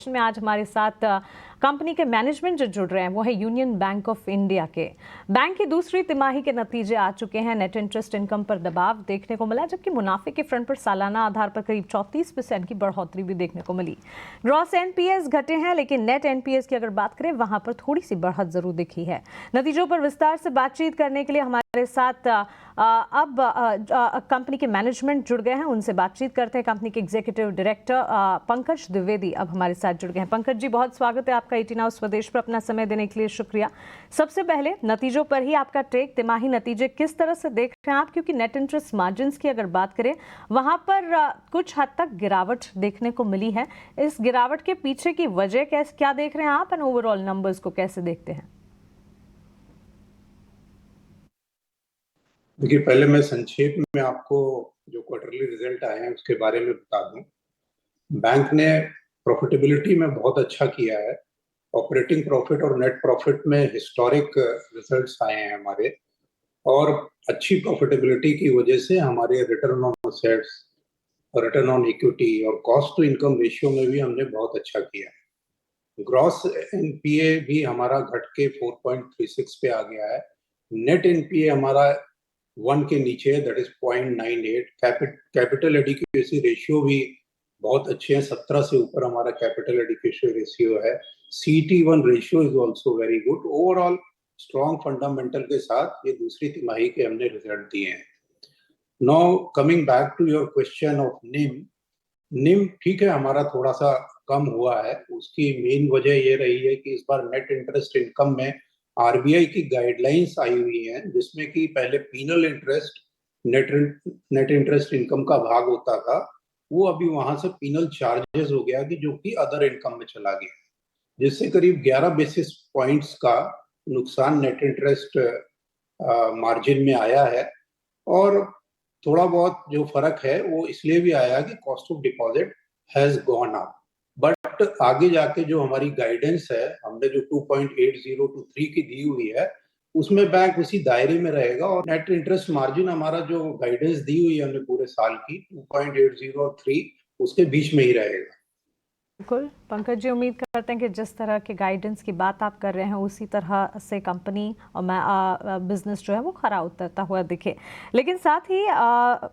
में आज हमारे साथ कंपनी के मैनेजमेंट जो जुड़ रहे हैं वो है यूनियन बैंक ऑफ इंडिया के। बैंक की दूसरी तिमाही के नतीजे आ चुके हैं। नेट इंटरेस्ट इनकम पर दबाव देखने को मिला, जबकि मुनाफे के फ्रंट पर सालाना आधार पर करीब 34% की बढ़ोतरी भी देखने को मिली। ग्रॉस एनपीएस घटे हैं, लेकिन नेट एनपीएस की अगर बात करें वहां पर थोड़ी सी बढ़त जरूर दिखी है। नतीजों पर विस्तार से बातचीत करने के लिए हमारे साथ अब कंपनी के मैनेजमेंट जुड़ गए हैं। उनसे बातचीत करते हैं। कंपनी के एग्जीक्यूटिव डायरेक्टर पंकज द्विवेदी अब हमारे साथ जुड़ गए हैं। पंकज जी, बहुत स्वागत है आपका 18 आवर्स स्वदेश पर, अपना समय देने के लिए शुक्रिया। सबसे पहले नतीजों पर ही आपका टेक, तिमाही नतीजे किस तरह से देख रहे हैं आप, क्योंकि नेट इंटरेस्ट मार्जिन की अगर बात करें वहां पर कुछ हद तक गिरावट देखने को मिली है। इस गिरावट के पीछे की वजह क्या देख रहे हैं आप, एंड ओवरऑल नंबर्स को कैसे देखते हैं? देखिए, पहले मैं संक्षेप में आपको जो क्वार्टरली रिजल्ट आए हैं उसके बारे में बता दूं। बैंक ने प्रॉफिटेबिलिटी में बहुत अच्छा किया है। ऑपरेटिंग प्रॉफिट और नेट प्रॉफिट में हिस्टोरिक रिजल्ट्स आए हैं हमारे, और अच्छी प्रॉफिटेबिलिटी की वजह से हमारे return on assets, return on equity और कॉस्ट टू इनकम रेशियो में भी हमने बहुत अच्छा किया है। ग्रॉस एनपीए भी हमारा घट के 4.36 पे आ गया है। नेट एनपीए हमारा 1 के नीचे है, that is 0.98। Capital adequacy ratio भी बहुत अच्छे हैं, 17 से ऊपर हमारा कैपिटल एडिक्वेसी रेशियो है। CET1 ratio is also very good. Overall strong fundamental के साथ ये दूसरी तिमाही के हमने रिजल्ट दिए हैं। Now coming back to your question of NIM ठीक है, हमारा थोड़ा सा कम हुआ है। उसकी मेन वजह ये रही है कि इस बार नेट इंटरेस्ट इनकम में आरबीआई की गाइडलाइंस आई हुई हैं, जिसमें कि पहले penal interest net interest income का भाग होता था, वो अभी वहां से पीनल चार्जेस हो गया कि जो कि अदर इनकम में चला गया, जिससे करीब 11 बेसिस पॉइंट्स का नुकसान नेट इंटरेस्ट मार्जिन में आया है। और थोड़ा बहुत जो फर्क है वो इसलिए भी आया कि cost of deposit has gone up. But आगे जाके जो हमारी गाइडेंस है, हमने जो 2.80 to 3 की दी हुई है, उसमें बैंक उसी दायरे में रहेगा, और नेट इंटरेस्ट मार्जिन हमारा जो गाइडेंस दी हुई है हमने पूरे साल की 2.80 और 3 उसके बीच में ही रहेगा। बिल्कुल पंकज जी, उम्मीद करते हैं कि जिस तरह के गाइडेंस की बात आप कर रहे हैं उसी तरह से कंपनी और बिजनेस जो है वो खरा उतरता हुआ दिखे। लेकिन साथ ही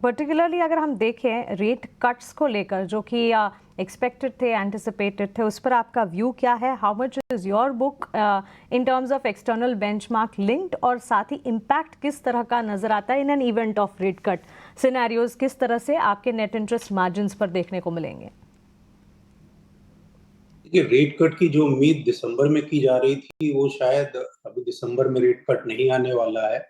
पर्टिकुलरली अगर हम देखें रेट कट्स को लेकर, जो कि एक्सपेक्टेड थे, एंटिसिपेटेड थे, उस पर आपका व्यू क्या है? How much is your book in terms of external benchmark linked, और साथ ही इम्पैक्ट किस तरह का नजर आता है in an event of rate cut scenarios? किस तरह से आपके नेट इंटरेस्ट मार्जिन पर देखने को मिलेंगे? देखिए, रेट कट की जो उम्मीद दिसंबर में की जा रही थी, वो शायद अभी दिसंबर में रेट कट नहीं आने वाला है।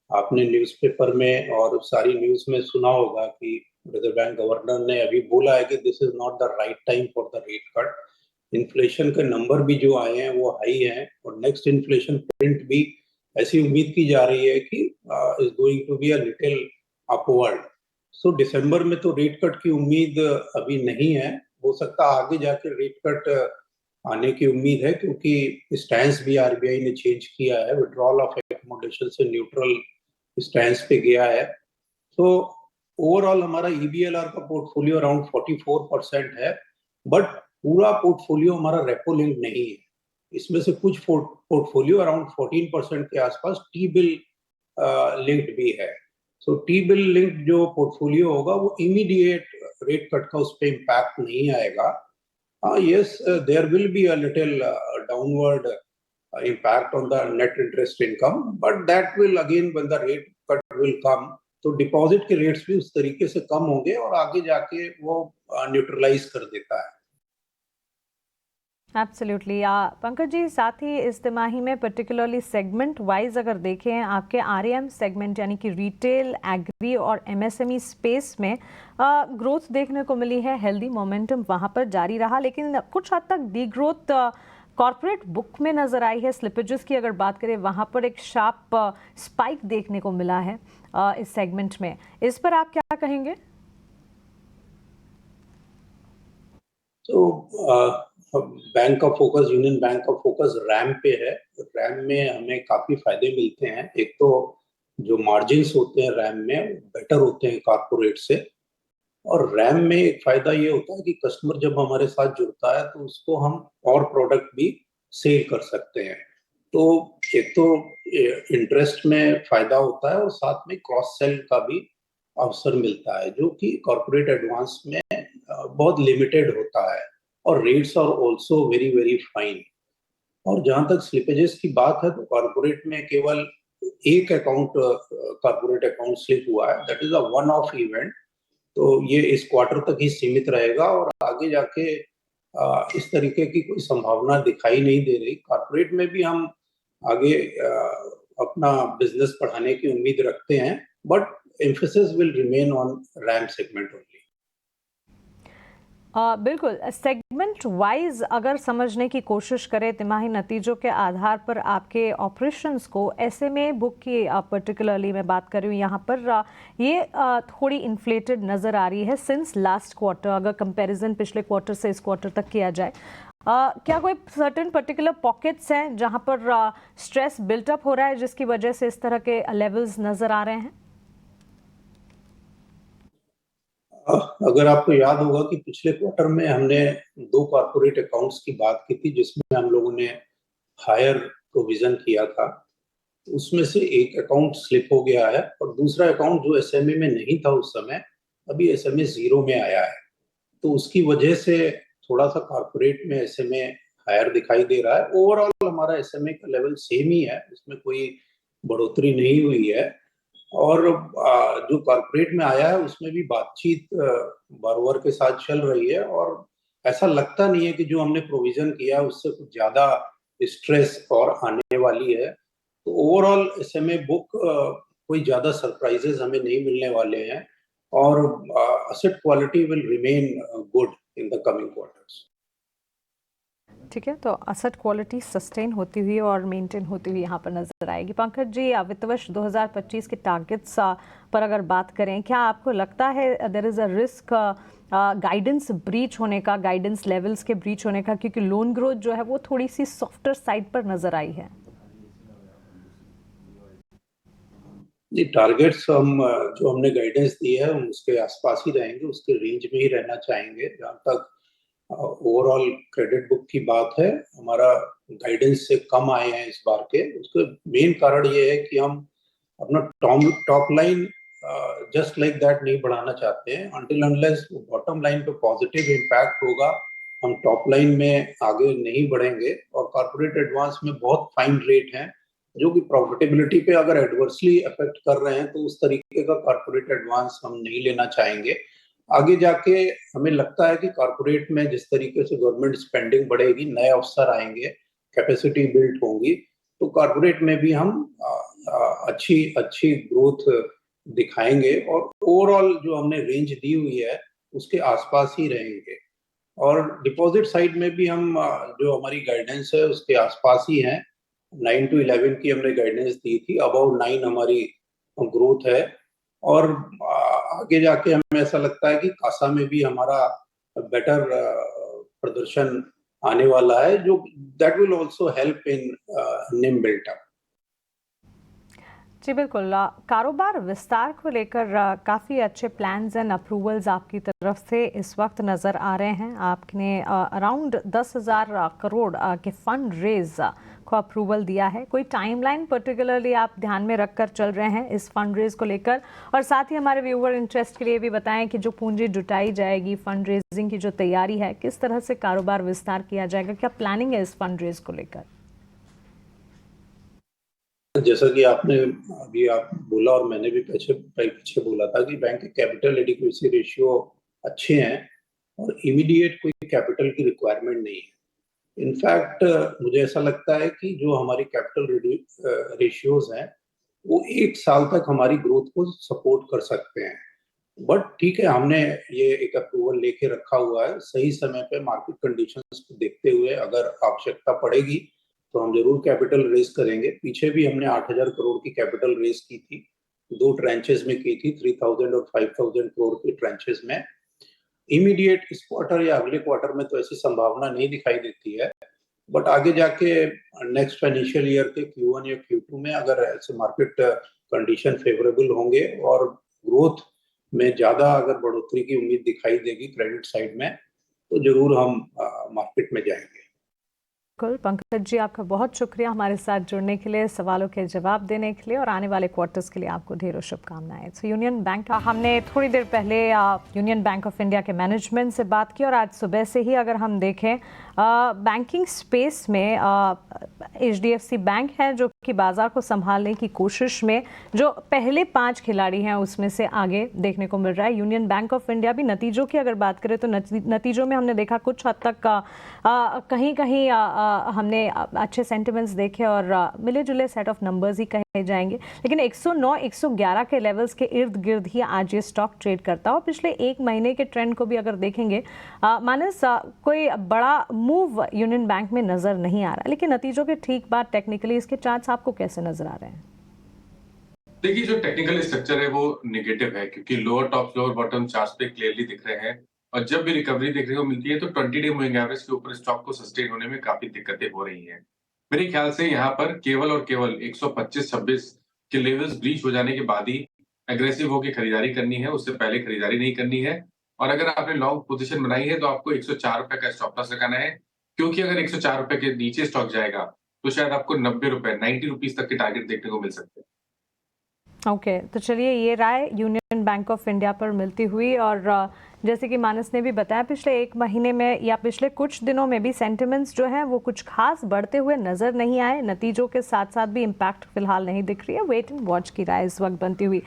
आपने न्यूज़पेपर में और सारी न्यूज़ में सुना होगा कि रिजर्व बैंक गवर्नर ने अभी बोला है कि this is not the right time for the rate cut. Inflation के नंबर भी जो आए हैं वो हाई हैं, और नेक्स्ट इन्फ्लेशन प्रिंट भी ऐसी उम्मीद की जा रही है कि is going to be a little upward. So दिसंबर में तो रेट कट की उम्मीद अभी नहीं है। हो सकता है आगे जाके रेट कट आने की उम्मीद है, क्योंकि स्टैंस भी आरबीआई ने चेंज किया है, विड्रॉल ऑफ एकोमोडेशन से न्यूट्रल स्टैंस पे गया है। तो ओवरऑल हमारा ईबीएलआर का पोर्टफोलियो अराउंड 44% है, बट पूरा पोर्टफोलियो हमारा रेपो लिंक नहीं है। इसमें से कुछ पोर्टफोलियो अराउंड 14% के आसपास टी बिल लिंक्ड भी है। सो टी बिल लिंक्ड जो पोर्टफोलियो होगा वो इमीडिएट रेट कट का उस पर इम्पैक्ट नहीं आएगा। yes, there will be a little downward impact on the net interest income, but that will again, when the rate cut will come, तो deposit के रेट्स भी उस तरीके से कम होंगे और आगे जाके वो न्यूट्रलाइज कर देता है। एब्सोल्युटली। पंकज जी, साथ ही इस तिमाही में पर्टिकुलरली सेगमेंट वाइज अगर देखें, आपके आरएएम सेगमेंट यानी कि रिटेल, एग्री और एमएसएमई स्पेस में ग्रोथ देखने को मिली है। हेल्दी मोमेंटम वहां पर जारी रहा, लेकिन कुछ हद तक डी ग्रोथ कॉर्पोरेट बुक में नजर आई है। स्लिपेजेस की अगर बात करें वहां पर एक शार्प स्पाइक देखने को मिला है इस सेगमेंट में। इस पर आप क्या कहेंगे? तो बैंक का फोकस, यूनियन बैंक का फोकस रैम पे है। रैम में हमें काफी फायदे मिलते हैं। एक तो जो मार्जिन्स होते हैं रैम में बेटर होते हैं कॉर्पोरेट से, और रैम में एक फायदा ये होता है कि कस्टमर जब हमारे साथ जुड़ता है तो उसको हम और प्रोडक्ट भी सेल कर सकते हैं। तो एक तो इंटरेस्ट में फायदा होता है और साथ में क्रॉस सेल का भी अवसर मिलता है, जो कि कॉर्पोरेट एडवांस में बहुत लिमिटेड होता है, और rates are also very very fine. और जहां तक स्लिपेजेस की बात है, तो कॉर्पोरेट में केवल एक अकाउंट, कॉर्पोरेट अकाउंट स्लिप हुआ है, that is a one of event. तो ये इस क्वार्टर तक ही सीमित रहेगा और आगे जाके इस तरीके की कोई संभावना दिखाई नहीं दे रही। कॉर्पोरेट में भी हम आगे अपना बिजनेस बढ़ाने की उम्मीद रखते हैं, but emphasis will remain on RAM segment only. बिल्कुल, सेगमेंट वाइज अगर समझने की कोशिश करें तिमाही नतीजों के आधार पर आपके ऑपरेशंस को, ऐसे में बुक की पर्टिकुलरली मैं बात कर रही हूँ यहाँ पर, ये थोड़ी इन्फ्लेटेड नज़र आ रही है सिंस लास्ट क्वार्टर, अगर कंपैरिजन पिछले क्वार्टर से इस क्वार्टर तक किया जाए। क्या कोई सर्टेन पर्टिकुलर पॉकेट्स हैं जहाँ पर स्ट्रेस बिल्टअप हो रहा है जिसकी वजह से इस तरह के लेवल्स नज़र आ रहे हैं? अगर आपको याद होगा कि पिछले क्वार्टर में हमने दो कॉर्पोरेट अकाउंट्स की बात की थी जिसमें हम लोगों ने हायर प्रोविजन किया था। उसमें से एक अकाउंट स्लिप हो गया है और दूसरा अकाउंट जो एसएमए में नहीं था उस समय, अभी एसएमए जीरो में आया है। तो उसकी वजह से थोड़ा सा कॉर्पोरेट में एसएमए हायर दिखाई दे रहा है। ओवरऑल हमारा एसएमए का लेवल सेम ही है, उसमें कोई बढ़ोतरी नहीं हुई है। और जो कॉर्पोरेट में आया है उसमें भी बातचीत बारोवर के साथ चल रही है, और ऐसा लगता नहीं है कि जो हमने प्रोविजन किया है उससे कुछ ज्यादा स्ट्रेस और आने वाली है। तो ओवरऑल एसएमए बुक कोई ज्यादा सरप्राइजेस हमें नहीं मिलने वाले हैं, और asset quality will remain good in the coming quarters. ठीक है, तो असेट क्वालिटी सस्टेन होती हुई और मेंटेन होती हुई यहाँ पर नजर आएगी। पंकज जी, वित्त वर्ष 2025 के टारगेट्स पर अगर बात करें, क्या आपको लगता है there is a risk guidance breach होने का, गाइडेंस लेवल्स के ब्रीच होने का, क्योंकि लोन ग्रोथ जो है वो थोड़ी सी सॉफ्टर साइड पर नजर आई है? ये टारगेट्स हम जो हमने गाइडेंस दी है हम उसके आसपास ही रहेंगे, उसके रेंज में ही रहना चाहेंगे। जहाँ तक ओवरऑल क्रेडिट बुक की बात है, हमारा गाइडेंस से कम आए हैं इस बार के। उसका मेन कारण ये है कि हम अपना top line just like that नहीं बढ़ाना चाहते हैं। अनटिल अनलेस बॉटम लाइन पे पॉजिटिव इम्पैक्ट होगा, हम टॉप लाइन में आगे नहीं बढ़ेंगे। और कॉर्पोरेट एडवांस में बहुत फाइन रेट हैं जो कि प्रॉफिटेबिलिटी पे अगर एडवर्सली अफेक्ट कर रहे हैं, तो उस तरीके का कॉर्पोरेट एडवांस हम नहीं लेना चाहेंगे। आगे जाके हमें लगता है कि कॉर्पोरेट में जिस तरीके से गवर्नमेंट स्पेंडिंग बढ़ेगी, नए अवसर आएंगे, कैपेसिटी बिल्ड होंगी, तो कॉर्पोरेट में भी हम अच्छी अच्छी ग्रोथ दिखाएंगे, और ओवरऑल जो हमने रेंज दी हुई है उसके आसपास ही रहेंगे। और डिपॉजिट साइड में भी हम जो हमारी गाइडेंस है उसके आसपास ही हैं। 9 to 11 की हमने गाइडेंस दी थी, अबाउट 9 हमारी ग्रोथ है। और आगे जाके हमें ऐसा लगता है कि कासा में भी हमारा बेटर प्रदर्शन आने वाला है, जो that will also help in निम बिल्टअप। जी बिल्कुल, कारोबार विस्तार को लेकर काफ़ी अच्छे प्लान्स एंड अप्रूवल्स आपकी तरफ से इस वक्त नज़र आ रहे हैं। आपने अराउंड 10,000 करोड़ के फंड रेज को अप्रूवल दिया है। कोई टाइमलाइन पर्टिकुलरली आप ध्यान में रखकर चल रहे हैं इस फंड रेज को लेकर? और साथ ही हमारे व्यूअर इंटरेस्ट के लिए भी बताएं कि जो पूंजी जुटाई जाएगी, फंड रेजिंग की जो तैयारी है, किस तरह से कारोबार विस्तार किया जाएगा, क्या प्लानिंग है इस फंड रेज को लेकर? जैसा कि आपने अभी आप बोला और मैंने भी पीछे पीछे बोला था कि बैंक के कैपिटल एडिक्वेसी रेशियो अच्छे हैं और इमीडिएट कोई कैपिटल की रिक्वायरमेंट नहीं है। इनफैक्ट मुझे ऐसा लगता है कि जो हमारी कैपिटल रेशियोज हैं वो 1 साल तक हमारी ग्रोथ को सपोर्ट कर सकते हैं। बट ठीक है, हमने ये एक अप्रूवल लेके रखा हुआ है। सही समय पे मार्केट कंडीशंस को देखते हुए अगर आवश्यकता पड़ेगी तो हम जरूर कैपिटल रेज करेंगे। पीछे भी हमने 8,000 करोड़ की कैपिटल रेज की थी, दो ट्रेंचेस में की थी, 3,000 और 5,000 करोड़ के ट्रेंचेस में। इमीडिएट इस क्वार्टर या अगले क्वार्टर में तो ऐसी संभावना नहीं दिखाई देती है, बट आगे जाके नेक्स्ट फाइनेंशियल ईयर के Q1 या Q2 में अगर ऐसे मार्केट कंडीशन फेवरेबल होंगे और ग्रोथ में ज्यादा अगर बढ़ोतरी की उम्मीद दिखाई देगी क्रेडिट साइड में, तो जरूर हम मार्केट में जाएंगे। बिल्कुल पंकज जी, आपका बहुत शुक्रिया हमारे साथ जुड़ने के लिए, सवालों के जवाब देने के लिए, और आने वाले क्वार्टर्स के लिए आपको ढेरों शुभकामनाएं। तो यूनियन बैंक, हमने थोड़ी देर पहले यूनियन बैंक ऑफ इंडिया के मैनेजमेंट से बात की, और आज सुबह से ही अगर हम देखें बैंकिंग स्पेस में HDFC बैंक है जो कि बाजार को संभालने की कोशिश में जो पहले 5 खिलाड़ी हैं उसमें से आगे देखने को मिल रहा है। यूनियन बैंक ऑफ इंडिया भी, नतीजों की अगर बात करें तो नतीजों में हमने देखा कुछ हद तक कहीं कहीं हमने अच्छे सेंटिमेंट्स देखे और मिले जुले सेट ऑफ नंबर्स ही कहे जाएंगे, लेकिन 109 111 के लेवल्स के इर्द गिर्द ही आज ये स्टॉक ट्रेड करता है। और पिछले एक महीने के ट्रेंड को भी अगर देखेंगे मानस, कोई बड़ा मूव यूनियन बैंक में नजर नहीं आ रहा, लेकिन नतीजों के ठीक बाद टेक्निकली इसके चार्ट्स आपको कैसे नजर आ रहे हैं? देखिए, जो टेक्निकल स्ट्रक्चर है वो नेगेटिव है, क्योंकि lower top lower bottom charts पे क्लियरली दिख रहे हैं, और जब भी रिकवरी देखने को मिलती है तो 20-डे मूविंग एवरेज के ऊपर स्टॉक को सस्टेन होने में काफी दिक्कतें हो रही हैं। मेरे ख्याल से यहाँ पर केवल और केवल 125-26 के लेवल्स ब्रीच हो जाने के बाद ही एग्रेसिव होकर खरीदारी करनी है, उससे पहले खरीदारी नहीं करनी है। और अगर आपने लॉन्ग पोजीशन बनाई है तो आपको 104 रुपए का स्टॉप लॉस लगाना है, क्योंकि अगर 104 रुपए के नीचे स्टॉक जाएगा तो शायद आपको 90 रुपए 90 रुपीज तक के टारगेट देखने को मिल सकते हैं। ओके, तो चलिए ये राय यूनियन बैंक ऑफ इंडिया पर मिलती हुई, और जैसे कि मानस ने भी बताया पिछले एक महीने में या पिछले कुछ दिनों में भी सेंटिमेंट्स जो हैं वो कुछ खास बढ़ते हुए नजर नहीं आए, नतीजों के साथ साथ भी इम्पैक्ट फिलहाल नहीं दिख रही है। वेट एंड वॉच की राय इस वक्त बनती हुई।